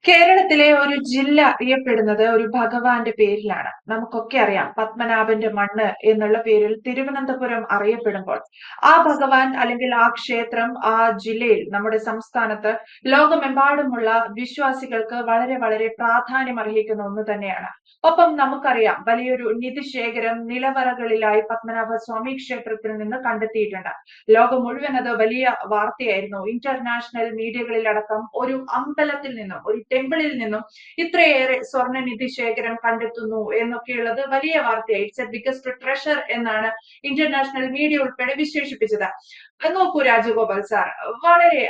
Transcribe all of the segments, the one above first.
കേരളത്തിലെ ഒരു ജില്ല അറിയപ്പെടുന്നത് ഒരു ഭഗവാന്റെ പേരിലാണ്. നമുക്കൊക്കെ അറിയാം പത്മനാഭന്റെ മണ്ണ് എന്നുള്ള പേരിൽ തിരുവനന്തപുരം അറിയപ്പെടുമ്പോൾ ആ ഭഗവാൻ അല്ലെങ്കിൽ ആ ക്ഷേത്രം ആ ജില്ലയിൽ നമ്മുടെ സംസ്ഥാനത്ത് ലോകമെമ്പാടുമുള്ള വിശ്വാസികൾക്ക് വളരെ വളരെ പ്രാധാന്യം അർഹിക്കുന്ന ഒന്ന് തന്നെയാണ്. ഒപ്പം നമുക്കറിയാം വലിയൊരു നിധിശേഖരം നിലവറകളിലായി പത്മനാഭ സ്വാമി ക്ഷേത്രത്തിൽ നിന്ന് കണ്ടെത്തിയിട്ടുണ്ട്. ലോകം മുഴുവൻ അത് വലിയ വാർത്തയായിരുന്നു. ഇന്റർനാഷണൽ മീഡിയകളിലടക്കം ഒരു അമ്പലത്തിൽ നിന്നും ഒരു ടെമ്പിളിൽ നിന്നും ഇത്രയേറെ സ്വർണ്ണനിധി ശേഖരം കണ്ടെത്തുന്നു എന്നൊക്കെയുള്ളത് വലിയ വാർത്തയായി. ഇറ്റ്സ് എ ബിഗസ്റ്റ് ട്രഷർ എന്നാണ് ഇന്റർനാഷണൽ മീഡിയ ഉൾപ്പെടെ വിശേഷിപ്പിച്ചത്. നോക്കൂ രാജഗോപാൽ സാർ, വളരെ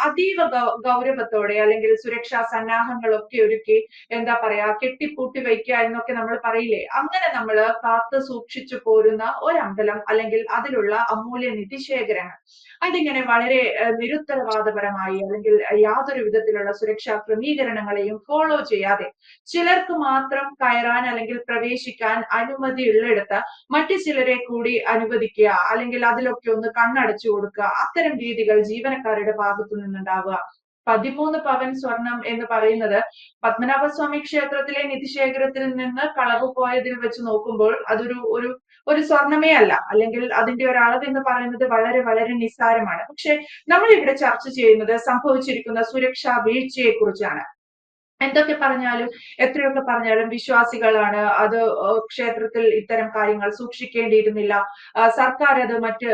അതീവ ഗൗരവത്തോടെ അല്ലെങ്കിൽ സുരക്ഷാ സന്നാഹങ്ങളൊക്കെ ഒരുക്കി എന്താ പറയാ കെട്ടിപ്പൂട്ടി വയ്ക്കുക എന്നൊക്കെ നമ്മൾ പറയില്ലേ, അങ്ങനെ നമ്മൾ കാത്തു സൂക്ഷിച്ചു പോരുന്ന ഒരമ്പലം അല്ലെങ്കിൽ അതിലുള്ള അമൂല്യ നിധിശേഖരങ്ങൾ അതിങ്ങനെ വളരെ നിരുത്തരവാദപരമായി അല്ലെങ്കിൽ യാതൊരു വിധത്തിലുള്ള സുരക്ഷാ ക്രമീകരണങ്ങളെയും ഫോളോ ചെയ്യാതെ ചിലർക്ക് മാത്രം കയറാൻ അല്ലെങ്കിൽ പ്രവേശിക്കാൻ അനുമതി ഉള്ളിടത്ത് മറ്റു ചിലരെ കൂടി അനുവദിക്കുക അല്ലെങ്കിൽ അതിലൊക്കെ ഒന്ന് കണ്ണടച്ചു കൊടുക്കുക, അത്തരം രീതികൾ ജീവനക്കാരുടെ ഭാഗത്തു നിന്നുണ്ടാവുക. 13 പവൻ സ്വർണം എന്ന് പറയുന്നത് പത്മനാഭസ്വാമി ക്ഷേത്രത്തിലെ നിധിശേഖരത്തിൽ നിന്ന് കളവ് പോയതിൽ വെച്ച് നോക്കുമ്പോൾ അതൊരു ഒരു ഒരു സ്വർണമേ അല്ല, അല്ലെങ്കിൽ അതിന്റെ ഒരു അളവ് എന്ന് പറയുന്നത് വളരെ വളരെ നിസ്സാരമാണ്. പക്ഷെ നമ്മൾ ഇവിടെ ചർച്ച ചെയ്യുന്നത് സംഭവിച്ചിരിക്കുന്ന സുരക്ഷാ വീഴ്ചയെ കുറിച്ചാണ്. എന്തൊക്കെ പറഞ്ഞാലും എത്രയൊക്കെ പറഞ്ഞാലും വിശ്വാസികളാണ് അത്, ക്ഷേത്രത്തിൽ ഇത്തരം കാര്യങ്ങൾ സൂക്ഷിക്കേണ്ടിയിരുന്നില്ല, സർക്കാർ അത് മറ്റ്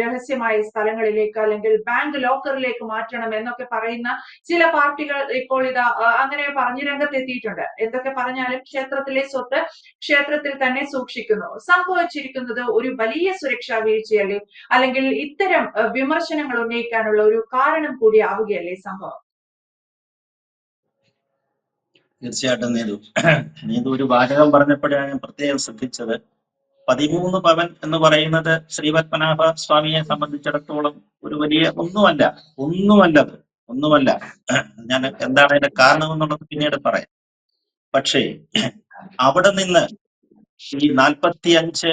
രഹസ്യമായ സ്ഥലങ്ങളിലേക്ക് അല്ലെങ്കിൽ ബാങ്ക് ലോക്കറിലേക്ക് മാറ്റണം എന്നൊക്കെ പറയുന്ന ചില പാർട്ടികൾ ഇപ്പോൾ ഇതാ അങ്ങനെ പറഞ്ഞ് രംഗത്തെത്തിയിട്ടുണ്ട്. എന്തൊക്കെ പറഞ്ഞാലും ക്ഷേത്രത്തിലെ സ്വത്ത് ക്ഷേത്രത്തിൽ തന്നെ സൂക്ഷിക്കുന്നു. സംഭവിച്ചിരിക്കുന്നത് ഒരു വലിയ സുരക്ഷാ വീഴ്ചയല്ലേ, അല്ലെങ്കിൽ ഇത്തരം വിമർശനങ്ങൾ ഉന്നയിക്കാനുള്ള ഒരു കാരണം കൂടി ആവുകയല്ലേ സംഭവം? തീർച്ചയായിട്ടും നീതു ഒരു വാചകം പറഞ്ഞപ്പോഴാണ് ഞാൻ പ്രത്യേകം ശ്രദ്ധിച്ചത്. 13 പവൻ എന്ന് പറയുന്നത് ശ്രീപത്മനാഭ സ്വാമിയെ സംബന്ധിച്ചിടത്തോളം ഒരു വലിയ ഒന്നുമല്ല. ഞാൻ എന്താണ് അതിന്റെ കാരണം എന്നുള്ളത് പിന്നീട് പറയാം. പക്ഷേ അവിടെ നിന്ന് ഈ 45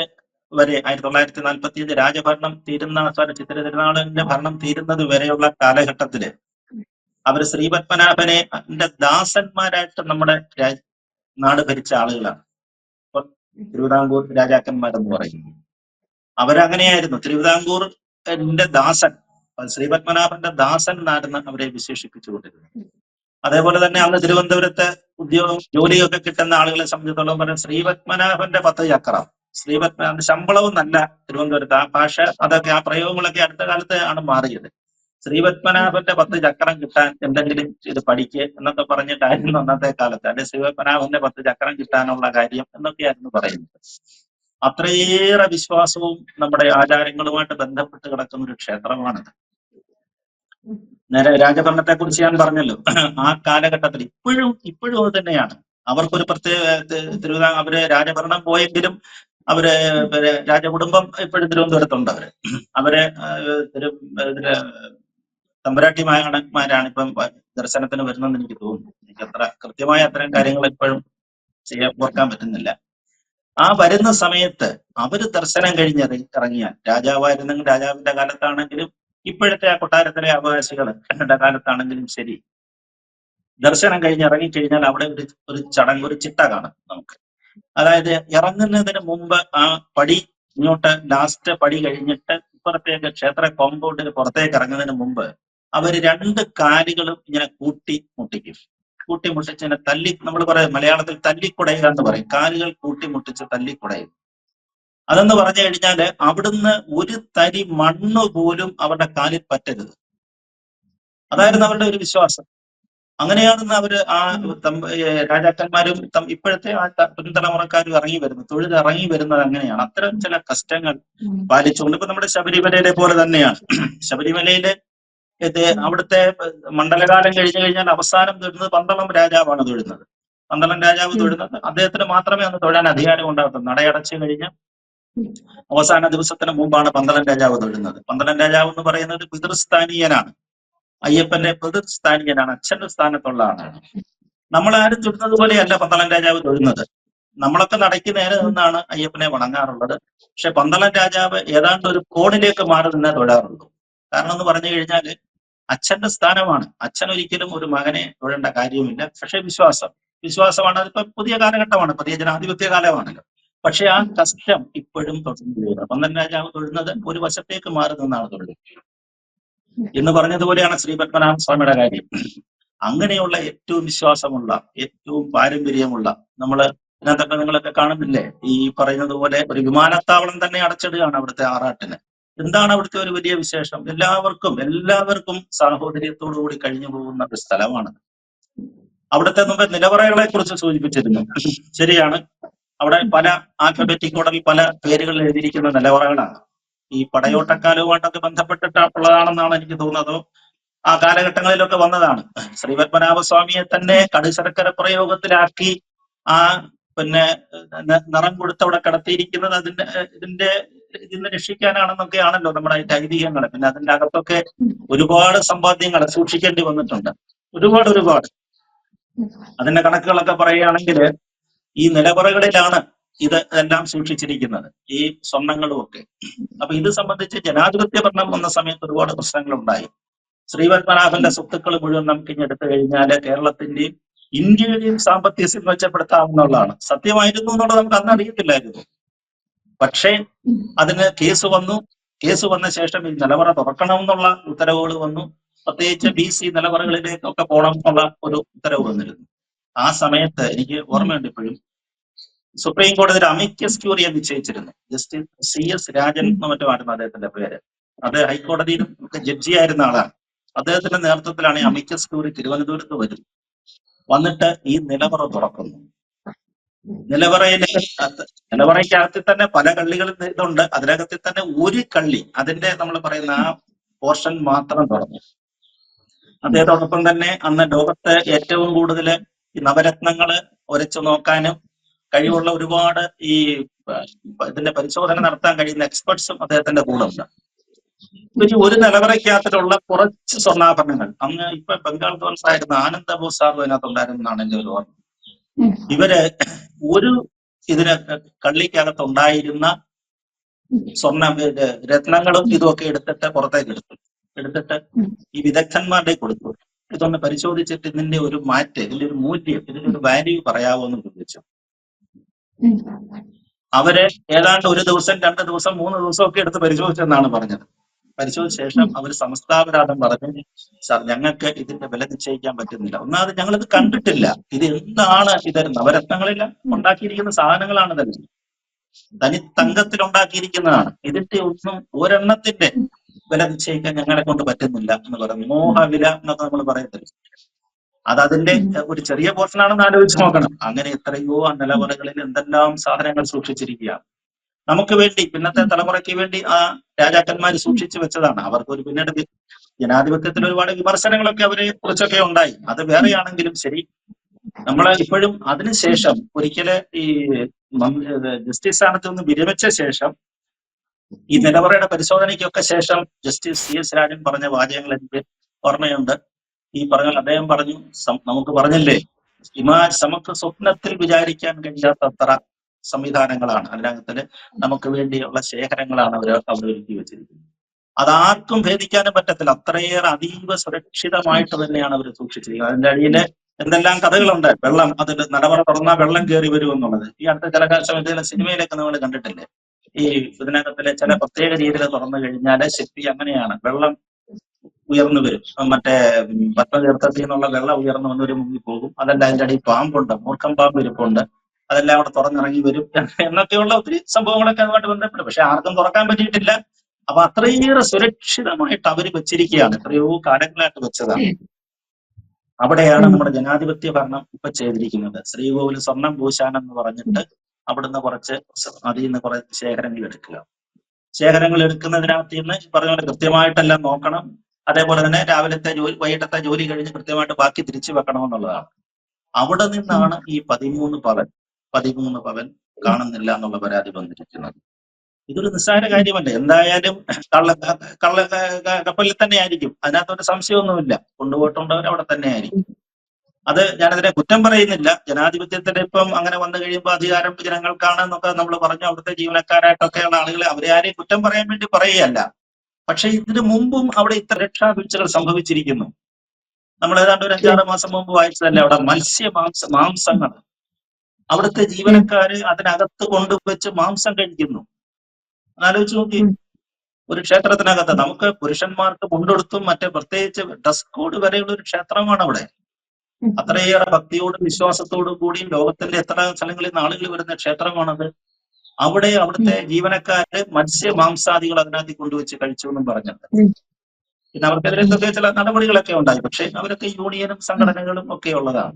വരെ 1945 രാജഭരണം തീരുന്ന ചിത്തിര തിരുനാളിന്റെ ഭരണം തീരുന്നത് വരെയുള്ള കാലഘട്ടത്തില് അവര് ശ്രീപത്മനാഭനെ ദാസന്മാരായിട്ട് നമ്മുടെ നാട് ഭരിച്ച ആളുകളാണ്. തിരുവിതാംകൂർ രാജാക്കന്മാരെന്ന് പറയുന്നത് അവരങ്ങനെയായിരുന്നു. തിരുവിതാംകൂറിന്റെ ദാസൻ, ശ്രീപത്മനാഭന്റെ ദാസൻ എന്നായിരുന്നു അവരെ വിശേഷിപ്പിച്ചുകൊണ്ടിരുന്നത്. അതേപോലെ തന്നെ അന്ന് തിരുവനന്തപുരത്തെ ജോലിയൊക്കെ കിട്ടുന്ന ആളുകളെ സംബന്ധിച്ചിടത്തോളം പറഞ്ഞ ശ്രീപത്മനാഭന്റെ 10 ചക്രം, ശ്രീപത്മനാഭന്റെ ശമ്പളവും നല്ല തിരുവനന്തപുരത്ത് ആ ഭാഷ അതൊക്കെ ആ പ്രയോഗങ്ങളൊക്കെ അടുത്ത കാലത്ത് ആണ് മാറിയത്. ശ്രീപത്മനാഭന്റെ 10 ചക്രം കിട്ടാൻ എന്തെങ്കിലും ഇത് പഠിക്കുക എന്നൊക്കെ പറഞ്ഞിട്ടായിരുന്നു അന്നത്തെ കാലത്ത്, അല്ലെ ശ്രീപത്മനാഭന്റെ 10 ചക്രം കിട്ടാനുള്ള കാര്യം എന്നൊക്കെയായിരുന്നു പറയുന്നത്. അത്രയേറെ വിശ്വാസവും നമ്മുടെ ആചാരങ്ങളുമായിട്ട് ബന്ധപ്പെട്ട് കിടക്കുന്ന ഒരു ക്ഷേത്രമാണിത്. നേരെ രാജഭരണത്തെ കുറിച്ച് ഞാൻ പറഞ്ഞല്ലോ. ആ കാലഘട്ടത്തിൽ ഇപ്പോഴും അത് തന്നെയാണ്. അവർക്കൊരു പ്രത്യേക അവര് രാജഭരണം പോയെങ്കിലും അവര് രാജകുടുംബം ഇപ്പോഴും തിരുവനന്തപുരത്തുണ്ട്. അവര് തമ്പുരാട്ടിമാരാണ് ഇപ്പം ദർശനത്തിന് വരുന്നെന്ന് എനിക്ക് തോന്നുന്നു. എനിക്ക് അത്ര കൃത്യമായ അത്തരം കാര്യങ്ങൾ ഇപ്പോഴും ഓർക്കാൻ പറ്റുന്നില്ല. ആ വരുന്ന സമയത്ത് അവര് ദർശനം കഴിഞ്ഞത് ഇറങ്ങിയാൽ, രാജാവായിരുന്നെങ്കിൽ രാജാവിന്റെ കാലത്താണെങ്കിലും ഇപ്പോഴത്തെ ആ കൊട്ടാരത്തിലെ അവകാശികളുടെ കാലത്താണെങ്കിലും ശരി, ദർശനം കഴിഞ്ഞ് ഇറങ്ങിക്കഴിഞ്ഞാൽ അവിടെ ഒരു ചടങ്ങ്, ഒരു ചിട്ട കാണും നമുക്ക്. അതായത് ഇറങ്ങുന്നതിന് മുമ്പ് ആ പടി ഇങ്ങോട്ട് ലാസ്റ്റ് പടി കഴിഞ്ഞിട്ട് ഇപ്പുറത്തേക്ക് ക്ഷേത്ര കോമ്പൗണ്ടിന് പുറത്തേക്ക് ഇറങ്ങുന്നതിന് മുമ്പ് അവര് 2 കാലുകളും ഇങ്ങനെ കൂട്ടിമുട്ടിച്ച് ഇങ്ങനെ നമ്മൾ പറയും മലയാളത്തിൽ തല്ലിക്കുടയുക എന്ന് പറയും. കാലുകൾ കൂട്ടിമുട്ടിച്ച് തല്ലിക്കുടയും. അതെന്ന് പറഞ്ഞു കഴിഞ്ഞാല് അവിടുന്ന് ഒരു തരി മണ്ണ് പോലും അവരുടെ കാലിൽ പറ്റരുത്. അതായിരുന്നു അവരുടെ ഒരു വിശ്വാസം. അങ്ങനെയാണെന്ന് അവര് ആ രാജാക്കന്മാരും ഇപ്പോഴത്തെ ആ പിൻതലമുറക്കാരും ഇറങ്ങി വരുന്നത് അങ്ങനെയാണ്. അത്തരം ചില കഷ്ടങ്ങൾ പാലിച്ചുകൊണ്ട് ഇപ്പൊ നമ്മുടെ ശബരിമലയിലെ പോലെ തന്നെയാണ്. ശബരിമലയിലെ അവിടുത്തെ മണ്ഡലകാലം കഴിഞ്ഞു കഴിഞ്ഞാൽ അവസാനം തൊഴുന്നത് പന്തളം രാജാവാണ് തൊഴുന്നത്. പന്തളം രാജാവ് തൊഴുന്നത് അദ്ദേഹത്തിന് മാത്രമേ അന്ന് തൊഴാൻ അധികാരം ഉണ്ടാകത്തുള്ളൂ. നടയടച്ചു കഴിഞ്ഞ് അവസാന ദിവസത്തിന് മുമ്പാണ് പന്തളം രാജാവ് തൊഴുന്നത്. പന്തളം രാജാവ് എന്ന് പറയുന്നത് പിതൃസ്ഥാനീയനാണ്. അയ്യപ്പന്റെ പിതൃസ്ഥാനീയനാണ്, അച്ഛന്റെ സ്ഥാനത്തുള്ള ആളാണ്. നമ്മളാരും തൊഴുന്നത് പോലെയല്ല പന്തളം രാജാവ് തൊഴുന്നത്. നമ്മളൊക്കെ നടയ്ക്ക് നേരെ നിന്നാണ് അയ്യപ്പനെ വണങ്ങാറുള്ളത്. പക്ഷെ പന്തളം രാജാവ് ഏതാണ്ട് ഒരു കോണിലേക്ക് മാറി നിന്നേ തൊഴാറുള്ളൂ. കാരണം എന്ന് പറഞ്ഞു കഴിഞ്ഞാല് അച്ഛന്റെ സ്ഥാനമാണ്. അച്ഛൻ ഒരിക്കലും ഒരു മകനെ തൊഴേണ്ട കാര്യമില്ല. പക്ഷെ വിശ്വാസമാണ്. അതിപ്പോ പുതിയ കാലഘട്ടമാണ്, പുതിയ ജനാധിപത്യ കാലമാണല്ലോ. പക്ഷെ ആ കസ്റ്റം ഇപ്പോഴും തുടർന്നു പോകുന്നത്. പന്തൻ രാജാവ് തൊഴുന്നത് ഒരു വശത്തേക്ക് മാറി നിന്നാണ് തൊഴുന്നത് എന്ന് പറഞ്ഞതുപോലെയാണ് ശ്രീ പത്മനാഭ സ്വാമിയുടെ കാര്യം. അങ്ങനെയുള്ള ഏറ്റവും വിശ്വാസമുള്ള, ഏറ്റവും പാരമ്പര്യമുള്ള, നമ്മള് ഇതിനകത്തൊക്കെ നിങ്ങളൊക്കെ കാണുന്നില്ലേ, ഈ പറയുന്നത് പോലെ ഒരു വിമാനത്താവളം തന്നെ അടച്ചിടുകയാണ് അവിടുത്തെ ആറാട്ടിന്. എന്താണ് അവിടുത്തെ ഒരു വലിയ വിശേഷം? എല്ലാവർക്കും സാഹോദര്യത്തോടു കൂടി കഴിഞ്ഞു പോകുന്ന ഒരു സ്ഥലമാണ്. അവിടുത്തെ മുമ്പ് നിലവറകളെ കുറിച്ച് സൂചിപ്പിച്ചിരുന്നു. ശരിയാണ്, അവിടെ പല ആൽഫബറ്റിക് ഓർഡറിൽ പല പേരുകൾ എഴുതിയിരിക്കുന്ന നിലവറകളാണ്. ഈ പടയോട്ടക്കാലവുമായിട്ടൊക്കെ ബന്ധപ്പെട്ടിട്ടുള്ളതാണെന്നാണ് എനിക്ക് തോന്നുന്നത്. ആ കാലഘട്ടങ്ങളിലൊക്കെ വന്നതാണ്. ശ്രീ പത്മനാഭസ്വാമിയെ തന്നെ കടുശർക്കര പ്രയോഗത്തിലാക്കി ആ പിന്നെ നിറം കൊടുത്ത് അവിടെ കടത്തിയിരിക്കുന്നത് ഇതിന്ന് രക്ഷിക്കാനാണെന്നൊക്കെയാണല്ലോ നമ്മുടെ ഐതിഹ്യങ്ങൾ. പിന്നെ അതിന്റെ അകത്തൊക്കെ ഒരുപാട് സമ്പാദ്യങ്ങൾ സൂക്ഷിക്കേണ്ടി വന്നിട്ടുണ്ട്, ഒരുപാട്. അതിന്റെ കണക്കുകളൊക്കെ പറയുകയാണെങ്കിൽ ഈ നിലവറകളിലാണ് ഇതെല്ലാം സൂക്ഷിച്ചിരിക്കുന്നത്, ഈ സ്വർണ്ണങ്ങളും ഒക്കെ. അപ്പൊ ഇത് സംബന്ധിച്ച് ജനാധിപത്യ ഭരണം വന്ന സമയത്ത് ഒരുപാട് പ്രശ്നങ്ങൾ ഉണ്ടായി. ശ്രീപത്മനാഭന്റെ സ്വത്തുക്കൾ മുഴുവൻ നമുക്ക് ഇനി എടുത്തു കഴിഞ്ഞാല് കേരളത്തിന്റെയും ഇന്ത്യയുടെയും സാമ്പത്തിക സ്ഥിതി മെച്ചപ്പെടുത്താവുന്നതാണ്. സത്യമായിരുന്നു എന്നുള്ളത് നമുക്ക് അന്ന് അറിയത്തില്ലായിരുന്നു. പക്ഷേ അതിന് കേസ് വന്ന ശേഷം ഈ നിലവറ തുറക്കണമെന്നുള്ള ഉത്തരവുകൾ വന്നു. പ്രത്യേകിച്ച് BC നിലവറകളിലേക്കൊക്കെ പോകണം എന്നുള്ള ഒരു ഉത്തരവ് വന്നിരുന്നു. ആ സമയത്ത് എനിക്ക് ഓർമ്മയുണ്ട് ഇപ്പോഴും, സുപ്രീം കോടതി ഒരു അമിക്കസ് ക്യൂറിയെ നിശ്ചയിച്ചിരുന്നു. ജസ്റ്റിസ് CS രാജൻ എന്ന് മറ്റുമായിരുന്നു അദ്ദേഹത്തിന്റെ പേര്. അത് ഹൈക്കോടതിയിലും ഒക്കെ ജഡ്ജിയായിരുന്ന ആളാണ്. അദ്ദേഹത്തിന്റെ നേതൃത്വത്തിലാണ് ഈ അമിക്കസ് ക്യൂറി തിരുവനന്തപുരത്ത് വന്നിട്ട് ഈ നിലവറ തുറക്കുന്നു. നിലവറയ്ക്കകത്ത് തന്നെ പല കള്ളികളും ഇതുണ്ട്. അതിനകത്തിൽ തന്നെ ഒരു കള്ളി, അതിന്റെ നമ്മൾ പറയുന്ന ആ പോർഷൻ മാത്രം തുറന്നു. അദ്ദേഹത്തോടൊപ്പം തന്നെ അന്ന് ലോകത്ത് ഏറ്റവും കൂടുതൽ ഈ നവരത്നങ്ങള് ഉരച്ചു നോക്കാനും കഴിവുള്ള ഒരുപാട് ഈ ഇതിന്റെ പരിശോധന നടത്താൻ കഴിയുന്ന എക്സ്പെർട്സും അദ്ദേഹത്തിന്റെ കൂടെ ഉണ്ട്. ഇനി ഒരു നിലവറയ്ക്കകത്തിലുള്ള കുറച്ച് സ്വർണ്ണാഭരണങ്ങൾ, അന്ന് ഇപ്പൊ ബംഗാൾ ഗവർണർ ആയിരുന്ന ആനന്ദ ബോസ് സാർ അതിനകത്തുണ്ടായിരുന്നതാണ് എന്റെ ഒരു ഓർമ്മ. ഇവര് ഒരു കള്ളിക്കകത്തുണ്ടായിരുന്ന സ്വർണ്ണ രത്നങ്ങളും ഇതൊക്കെ എടുത്തിട്ട് പുറത്തേക്ക് എടുത്തിട്ട് ഈ വിദഗ്ധന്മാരുടെ കൊടുത്തു. ഇതൊന്ന് പരിശോധിച്ചിട്ട് ഇതിന്റെ ഒരു ഇതിന്റെ ഒരു മൂല്യം, ഇതിന്റെ ഒരു വാല്യൂ പറയാവോ എന്ന് ചോദിച്ചു. അവര് ഏതാണ്ട് 1 ദിവസം 2 ദിവസം 3 ദിവസം ഒക്കെ എടുത്ത് പരിശോധിച്ചെന്നാണ് പറഞ്ഞത്. പരിശോധിച്ച ശേഷം അവർ സമസ്താപരാധം പറഞ്ഞു, സാർ ഞങ്ങൾക്ക് ഇതിന്റെ വില നിശ്ചയിക്കാൻ പറ്റുന്നില്ല. ഒന്നാമത് ഞങ്ങളിത് കണ്ടിട്ടില്ല, ഇത് എന്താണ്, ഇത് നവരത്നങ്ങളില്ല ഉണ്ടാക്കിയിരിക്കുന്ന സാധനങ്ങളാണ്, തനി തങ്കത്തിൽ ഉണ്ടാക്കിയിരിക്കുന്നതാണ്. ഇതിന്റെ ഒരെണ്ണത്തിന്റെ വില നിശ്ചയിക്കാൻ ഞങ്ങളെ കൊണ്ട് പറ്റുന്നില്ല എന്ന് പറഞ്ഞു. മോഹവില എന്നൊക്കെ നമ്മൾ പറയത്തില്ല, അതിന്റെ ഒരു ചെറിയ പോർഷൻ ആണെന്ന് ആലോചിച്ച് നോക്കണം. അങ്ങനെ എത്രയോ ആ നിലവറകളിൽ എന്തെല്ലാം സാധനങ്ങൾ സൂക്ഷിച്ചിരിക്കുകയാണ്. നമുക്ക് വേണ്ടി, പിന്നത്തെ തലമുറയ്ക്ക് വേണ്ടി ആ രാജാക്കന്മാർ സൂക്ഷിച്ചു വെച്ചതാണ്. അവർക്ക് പിന്നീട് ജനാധിപത്യത്തിൽ ഒരുപാട് വിമർശനങ്ങളൊക്കെ അവരെ കുറിച്ചൊക്കെ ഉണ്ടായി. അത് വേറെയാണെങ്കിലും ശരി, നമ്മൾ ഇപ്പോഴും അതിനുശേഷം ഒരിക്കല് ഈ ജസ്റ്റിസ് സ്ഥാനത്ത് നിന്ന് വിരമിച്ച ശേഷം ഈ നിലവറയുടെ പരിശോധനയ്ക്കൊക്കെ ശേഷം ജസ്റ്റിസ് CS രാജൻ പറഞ്ഞ വാചകങ്ങൾ എനിക്ക് ഓർമ്മയുണ്ട്. ഈ അദ്ദേഹം പറഞ്ഞു, നമുക്ക് പറഞ്ഞില്ലേ, നമുക്ക് സ്വപ്നത്തിൽ വിചാരിക്കാൻ കഴിയാത്തത്ര സംവിധാനങ്ങളാണ് അതിനകത്തിന്, നമുക്ക് വേണ്ടിയുള്ള ശേഖരങ്ങളാണ് അവർ ഒരുക്കി വെച്ചിരിക്കുന്നത്. അതാർക്കും ഭേദിക്കാനും പറ്റത്തില്ല, അത്രയേറെ അതീവ സുരക്ഷിതമായിട്ട് തന്നെയാണ് അവർ സൂക്ഷിച്ചിരിക്കുന്നത്. അതിന്റെ അടിയില് എന്തെല്ലാം കഥകളുണ്ട്. വെള്ളം, അതിൽ നിലവറ തുറന്നാൽ വെള്ളം കയറി വരുമെന്നുള്ളത് ഈ അടുത്ത ചില സമയത്ത് സിനിമയിലൊക്കെ നമ്മൾ കണ്ടിട്ടില്ലേ, ഈ ഇതിനകത്തിലെ ചില പ്രത്യേക രീതിയിൽ തുറന്നു കഴിഞ്ഞാല് ശക്തി അങ്ങനെയാണ്, വെള്ളം ഉയർന്നു വരും. മറ്റേ പത്മതീർത്ഥത്തിൽ നിന്നുള്ള വെള്ളം ഉയർന്നു വന്നൊരു മുങ്ങിപ്പോകും. അതല്ല, അതിന്റെ അടിയിൽ പാമ്പുണ്ട്, മൂർഖം പാമ്പ് ഇരിപ്പുണ്ട്, അതെല്ലാം അവിടെ തുറന്നിറങ്ങി വരും എന്നൊക്കെയുള്ള ഒത്തിരി സംഭവങ്ങളൊക്കെ അതുമായിട്ട് ബന്ധപ്പെടും. പക്ഷെ ആർക്കും തുറക്കാൻ പറ്റിയിട്ടില്ല. അപ്പൊ അത്രയേറെ സുരക്ഷിതമായിട്ട് അവർ വെച്ചിരിക്കുകയാണ്, എത്രയോ കാലങ്ങളായിട്ട് വെച്ചതാണ്. അവിടെയാണ് നമ്മുടെ ജനാധിപത്യ ഭരണം ഇപ്പൊ ചെയ്തിരിക്കുന്നത്. ശ്രീകോവിൽ സ്വർണം പൂശാൻ എന്ന് പറഞ്ഞിട്ട് അവിടുന്ന് അതിൽ നിന്ന് കുറെ ശേഖരങ്ങൾ എടുക്കുക. ശേഖരങ്ങൾ എടുക്കുന്നതിനകത്ത് നിന്ന് പറഞ്ഞ പോലെ കൃത്യമായിട്ടെല്ലാം നോക്കണം. അതേപോലെ തന്നെ വൈകിട്ടത്തെ ജോലി കഴിഞ്ഞ് കൃത്യമായിട്ട് ബാക്കി തിരിച്ചു വെക്കണമെന്നുള്ളതാണ്. അവിടെ നിന്നാണ് ഈ 13 പവൻ കാണുന്നില്ല എന്നുള്ള പരാതി വന്നിരിക്കുന്നത്. ഇതൊരു നിസ്സാര കാര്യമല്ല. എന്തായാലും കപ്പലിൽ തന്നെ ആയിരിക്കും, അതിനകത്തൊരു സംശയമൊന്നുമില്ല. കൊണ്ടുപോയിട്ടുള്ളവർ അവിടെ തന്നെ ആയിരിക്കും. അത് ഞാനതിനെ കുറ്റം പറയുന്നില്ല. ജനാധിപത്യത്തിന്റെ ഇപ്പം അങ്ങനെ വന്നു കഴിയുമ്പോൾ അധികാരം ജനങ്ങൾക്കാണ് എന്നൊക്കെ നമ്മൾ പറഞ്ഞു. അവിടുത്തെ ജീവനക്കാരായിട്ടൊക്കെയുള്ള ആളുകളെ അവരെ ആരെയും കുറ്റം പറയാൻ വേണ്ടി പറയുകയല്ല. പക്ഷെ ഇതിനു മുമ്പും അവിടെ ഇത്ര രക്ഷാവീഴ്ചകൾ സംഭവിച്ചിരിക്കുന്നു. നമ്മൾ ഏതാണ്ട് ഒരു 5-6 മാസം മുമ്പ് വായിച്ചതല്ലേ, അവിടെ മാംസങ്ങൾ അവിടുത്തെ ജീവനക്കാര് അതിനകത്ത് കൊണ്ടുവച്ച് മാംസം കഴിക്കുന്നു. ആലോചിച്ച് നോക്കി, ഒരു ക്ഷേത്രത്തിനകത്ത് നമുക്ക് പുരുഷന്മാർക്ക് മുണ്ടെടുത്തും മറ്റേ പ്രത്യേകിച്ച് ഡ്രസ് കോഡ് വരെയുള്ള ഒരു ക്ഷേത്രമാണ് അവിടെ. അത്രയേറെ ഭക്തിയോടും വിശ്വാസത്തോടും കൂടിയും ലോകത്തിന്റെ എത്ര സ്ഥലങ്ങളിൽ നിന്ന് ആളുകൾ വരുന്ന ക്ഷേത്രമാണത്. അവിടെ അവിടുത്തെ ജീവനക്കാര് മാംസാദികൾ അതിനകത്ത് കൊണ്ടുവച്ച് കഴിച്ചു എന്നും പറഞ്ഞിട്ട് പിന്നെ അവർക്കെതിരെ ചില നടപടികളൊക്കെ ഉണ്ടായി. പക്ഷെ അവരൊക്കെ യൂണിയനും സംഘടനകളും ഒക്കെ ഉള്ളതാണ്.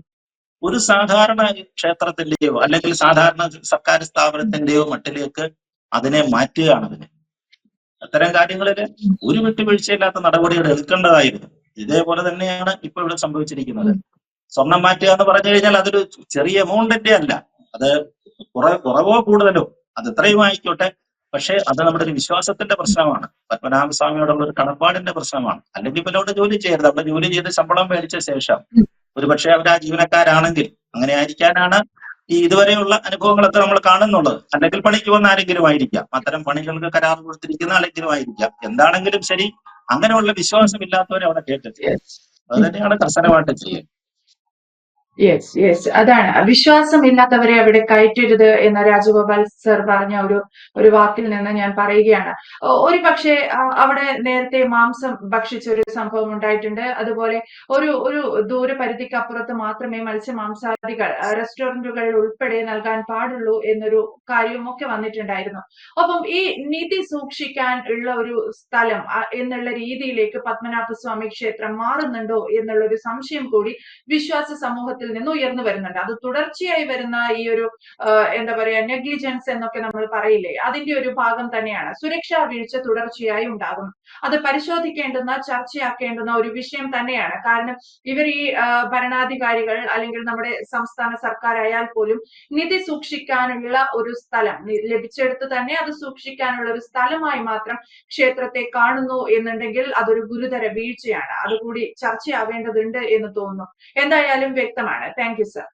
ഒരു സാധാരണ ക്ഷേത്രത്തിന്റെയോ അല്ലെങ്കിൽ സാധാരണ സർക്കാർ സ്ഥാപനത്തിന്റെയോ മട്ടിലേക്ക് അതിനെ മാറ്റുകയാണ്. അത്തരം കാര്യങ്ങളിൽ ഒരു വിട്ടുവീഴ്ചയില്ലാത്ത നടപടികൾ എടുക്കേണ്ടതായിരുന്നു. ഇതേപോലെ തന്നെയാണ് ഇപ്പോൾ ഇവിടെ സംഭവിച്ചിരിക്കുന്നത്. സ്വർണം മാറ്റുക എന്ന് പറഞ്ഞു കഴിഞ്ഞാൽ അതൊരു ചെറിയ എമൗണ്ടിന്റെ അല്ല, അത് കുറവോ കൂടുതലോ അത് എത്രയും ആയിക്കോട്ടെ. പക്ഷെ അത് നമ്മുടെ ഒരു വിശ്വാസത്തിന്റെ പ്രശ്നമാണ്, പത്മനാഭസ്വാമിയോടുള്ള ഒരു കടപ്പാടിന്റെ പ്രശ്നമാണ്. അല്ലെങ്കിൽ പിന്നെ അവിടെ ജോലി ചെയ്യരുത്. അവിടെ ജോലി ചെയ്ത് ശമ്പളം മേടിച്ച ശേഷം ഒരുപക്ഷെ അവർ ആ ജീവനക്കാരാണെങ്കിൽ അങ്ങനെ ആയിരിക്കാനാണ് ഈ ഇതുവരെയുള്ള അനുഭവങ്ങളൊക്കെ നമ്മൾ കാണുന്നുള്ളത്. അല്ലെങ്കിൽ പണിക്ക് വന്ന ആരെങ്കിലും ആയിരിക്കാം, അത്തരം പണികൾക്ക് കരാർ കൊടുത്തിരിക്കുന്ന ആരെങ്കിലും ആയിരിക്കാം. എന്താണെങ്കിലും ശരി, അങ്ങനെയുള്ള വിശ്വാസമില്ലാത്തവരെ അവിടെ കേട്ടിട്ടില്ല. അത് തന്നെയാണ് കർശനമായിട്ട് ചെയ്യുക. അതാണ്, വിശ്വാസമില്ലാത്തവരെ അവിടെ കയറ്റരുത് എന്ന രാജഗോപാൽ സർ പറഞ്ഞ ഒരു വാക്കിൽ നിന്ന് ഞാൻ പറയുകയാണ്. ഒരു പക്ഷേ അവിടെ നേരത്തെ മാംസം ഭക്ഷിച്ച ഒരു സംഭവം ഉണ്ടായിട്ടുണ്ട്. അതുപോലെ ഒരു ദൂരപരിധിക്ക് അപ്പുറത്ത് മാത്രമേ മത്സ്യമാംസാദികൾ റെസ്റ്റോറന്റുകളിൽ ഉൾപ്പെടെ നൽകാൻ പാടുള്ളൂ എന്നൊരു കാര്യവും ഒക്കെ വന്നിട്ടുണ്ടായിരുന്നു. അപ്പം ഈ നിധി സൂക്ഷിക്കാൻ ഉള്ള ഒരു സ്ഥലം എന്നുള്ള രീതിയിലേക്ക് പത്മനാഭസ്വാമി ക്ഷേത്രം മാറുന്നുണ്ടോ എന്നുള്ള ഒരു സംശയം കൂടി വിശ്വാസ സമൂഹത്തിൽ നിന്ന് ഉയർന്നു വരുന്നുണ്ട്. അത് തുടർച്ചയായി വരുന്ന ഈ ഒരു എന്താ പറയാ നെഗ്ലിജൻസ് എന്നൊക്കെ നമ്മൾ പറയില്ലേ, അതിന്റെ ഒരു ഭാഗം തന്നെയാണ്. സുരക്ഷാ വീഴ്ച തുടർച്ചയായി ഉണ്ടാകും. അത് പരിശോധിക്കേണ്ടുന്ന, ചർച്ചയാക്കേണ്ടുന്ന ഒരു വിഷയം തന്നെയാണ്. കാരണം ഇവർ ഈ ഭരണാധികാരികൾ അല്ലെങ്കിൽ നമ്മുടെ സംസ്ഥാന സർക്കാർ ആയാൽ പോലും നിധി സൂക്ഷിക്കാനുള്ള ഒരു സ്ഥലം ലഭിച്ചെടുത്ത് തന്നെ അത് സൂക്ഷിക്കാനുള്ള ഒരു സ്ഥലമായി മാത്രം ക്ഷേത്രത്തെ കാണുന്നു എന്നുണ്ടെങ്കിൽ അതൊരു ഗുരുതര വീഴ്ചയാണ്. അതുകൂടി ചർച്ചയാവേണ്ടതുണ്ട് എന്ന് തോന്നുന്നു. എന്തായാലും വ്യക്തമാണ്. Thank you sir.